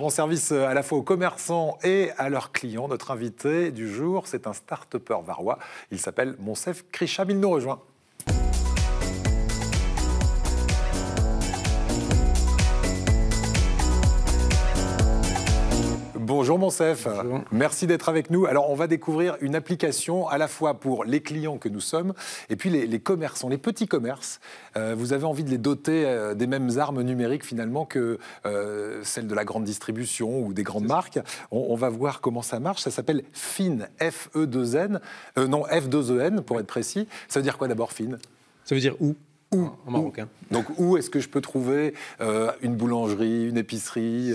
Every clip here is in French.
Rend service à la fois aux commerçants et à leurs clients. Notre invité du jour, c'est un start-upper varois. Il s'appelle Monsef Kricham. Il nous rejoint. Bonjour Monsef, bonjour. Merci d'être avec nous. Alors on va découvrir une application à la fois pour les clients que nous sommes et puis les commerçants, les petits commerces. Vous avez envie de les doter des mêmes armes numériques finalement que celles de la grande distribution ou des grandes marques. On va voir comment ça marche. Ça s'appelle Finn, F-E-2-N, non F-2-E-N pour être précis. Ça veut dire quoi d'abord Finn? Ça veut dire où en marocain. Donc où est-ce que je peux trouver une boulangerie, une épicerie,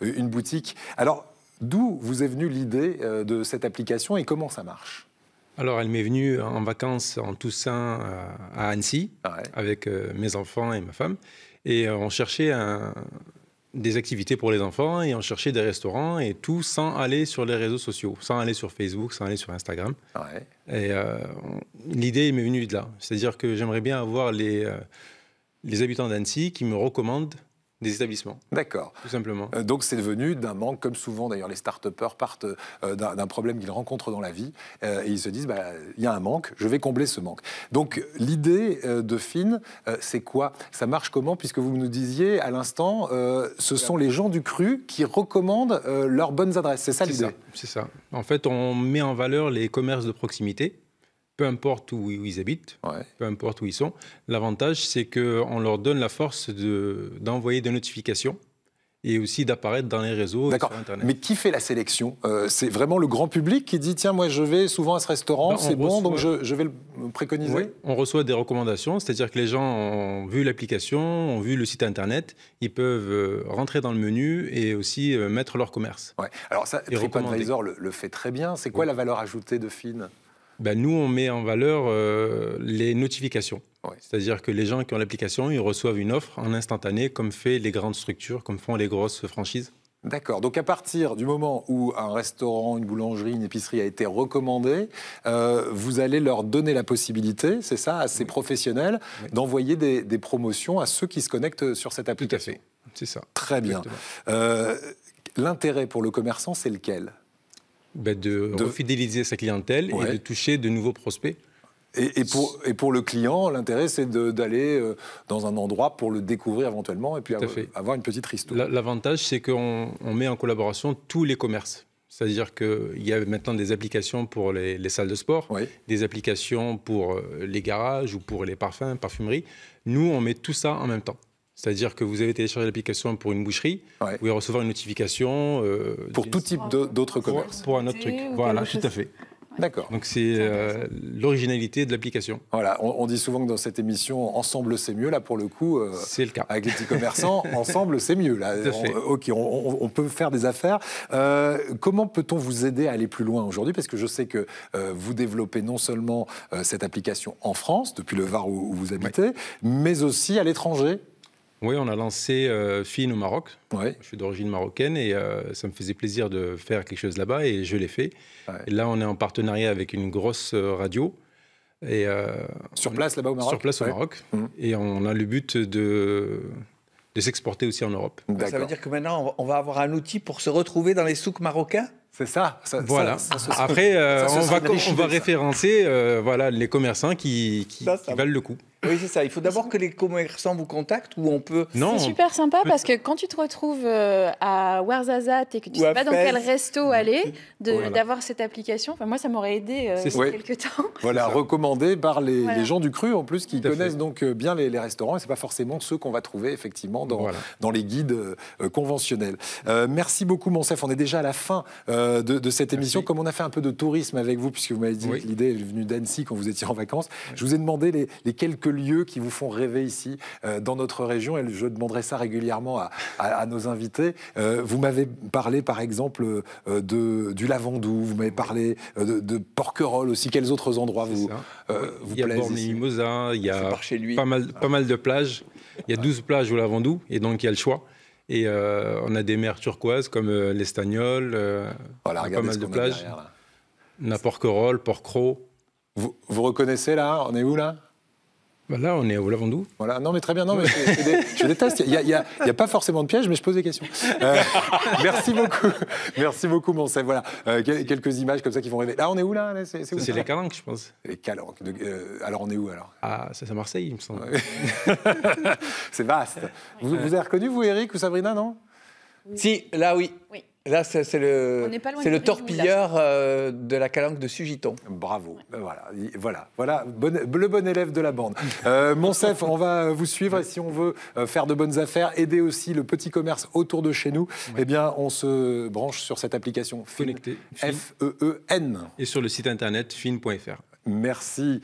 une boutique? Alors d'où vous est venue l'idée de cette application et comment ça marche? Alors elle m'est venue en vacances en Toussaint à Annecy avec mes enfants et ma femme. Et on cherchait des activités pour les enfants et on cherchait des restaurants et tout sans aller sur les réseaux sociaux, sans aller sur Facebook, sans aller sur Instagram. Et l'idée m'est venue de là. C'est-à-dire que j'aimerais bien avoir les habitants d'Annecy qui me recommandent des établissements. D'accord. Tout simplement. Donc c'est devenu d'un manque, comme souvent d'ailleurs les start-upers partent d'un problème qu'ils rencontrent dans la vie et ils se disent il y a un manque, je vais combler ce manque. Donc l'idée de Finn, c'est quoi? Ça marche comment? Puisque vous nous disiez à l'instant, ce sont les gens du cru qui recommandent leurs bonnes adresses. C'est ça l'idée? C'est ça. En fait, on met en valeur les commerces de proximité. Peu importe où ils habitent, peu importe où ils sont. L'avantage, c'est qu'on leur donne la force d'envoyer des notifications et aussi d'apparaître dans les réseaux et sur Internet. Mais qui fait la sélection? C'est vraiment le grand public qui dit « Tiens, moi, je vais souvent à ce restaurant, c'est bon, donc je vais le préconiser ». Oui, on reçoit des recommandations, c'est-à-dire que les gens ont vu l'application, ont vu le site Internet, ils peuvent rentrer dans le menu et aussi mettre leur commerce. Alors ça, TripAdvisor le fait très bien. C'est quoi la valeur ajoutée de Finn? Nous, on met en valeur les notifications. C'est-à-dire que les gens qui ont l'application, ils reçoivent une offre en instantané, comme fait les grandes structures, comme font les grosses franchises. D'accord. Donc à partir du moment où un restaurant, une boulangerie, une épicerie a été recommandé, vous allez leur donner la possibilité, c'est ça, à ces professionnels, d'envoyer des promotions à ceux qui se connectent sur cette application. Tout à fait, c'est ça. Très bien. L'intérêt pour le commerçant, c'est lequel? De fidéliser sa clientèle et de toucher de nouveaux prospects. Et pour le client, l'intérêt, c'est d'aller dans un endroit pour le découvrir éventuellement et puis avoir une petite ristourne. L'avantage, c'est qu'on met en collaboration tous les commerces. C'est-à-dire qu'il y a maintenant des applications pour les salles de sport, des applications pour les garages ou pour les parfums, parfumeries. Nous, on met tout ça en même temps. C'est-à-dire que vous avez téléchargé l'application pour une boucherie, vous allez recevoir une notification... pour tout type d'autres commerces. Pour un autre truc, voilà, tout à fait. D'accord. Donc c'est l'originalité de l'application. Voilà, on dit souvent que dans cette émission, ensemble c'est mieux. Là, pour le coup, c'est le cas. Avec les petits commerçants, ensemble c'est mieux. Là, on peut faire des affaires. Comment peut-on vous aider à aller plus loin aujourd'hui? Parce que je sais que vous développez non seulement cette application en France, depuis le Var où vous habitez, mais aussi à l'étranger. Oui, on a lancé Finn au Maroc. Je suis d'origine marocaine et ça me faisait plaisir de faire quelque chose là-bas et je l'ai fait. Et là, on est en partenariat avec une grosse radio. Et, sur place, là-bas au Maroc? Sur place au Maroc. Et on a le but de s'exporter aussi en Europe. Ça veut dire que maintenant, on va avoir un outil pour se retrouver dans les souks marocains? C'est ça. Voilà. Après, on va référencer les commerçants qui valent le coup. Oui, c'est ça. Il faut d'abord que les commerçants vous contactent ou on peut... C'est super sympa parce que quand tu te retrouves à Ouarzazate et que tu ne sais pas dans quel resto aller, d'avoir cette application, moi, ça m'aurait aidé quelques temps. Voilà, recommandé par les gens du cru, en plus, qui connaissent donc bien les restaurants. Et ce n'est pas forcément ceux qu'on va trouver, effectivement, dans les guides conventionnels. Merci beaucoup, Monsef. On est déjà à la fin de cette émission. Comme on a fait un peu de tourisme avec vous, puisque vous m'avez dit que l'idée est venue d'Annecy quand vous étiez en vacances, je vous ai demandé les quelques lieux qui vous font rêver ici, dans notre région, et je demanderai ça régulièrement à nos invités. Vous m'avez parlé, par exemple, du Lavandou, vous m'avez parlé de Porquerolles aussi. Quels autres endroits vous Il y a Bormes-les-Mimosas, il y a pas mal de plages. Il y a 12 plages au Lavandou, et donc il y a le choix. Et on a des mers turquoises comme l'Estagnol, pas mal de plages. On a Porquerolles, Porquerolles. Vous reconnaissez là? On est où là? Là, on est au Lavandou. Voilà, non mais très bien, non, mais je déteste, il n'y a pas forcément de piège, mais je pose des questions. Merci beaucoup Moncef. Voilà, quelques images comme ça qui vont rêver. Là, on est où là, c'est les Calanques, je pense. Les Calanques. Alors, on est où alors? C'est à Marseille, il me semble. C'est vaste. Vous avez reconnu, vous, Eric ou Sabrina, non? Si, là, oui. Là, c'est le torpilleur de la Calanque de Sugiton. Bravo. Voilà. Le bon élève de la bande. Moncef, on va vous suivre. Et si on veut faire de bonnes affaires, aider aussi le petit commerce autour de chez nous, eh bien, on se branche sur cette application Connecté. F-E-E-N. Et sur le site internet fin.fr. Merci.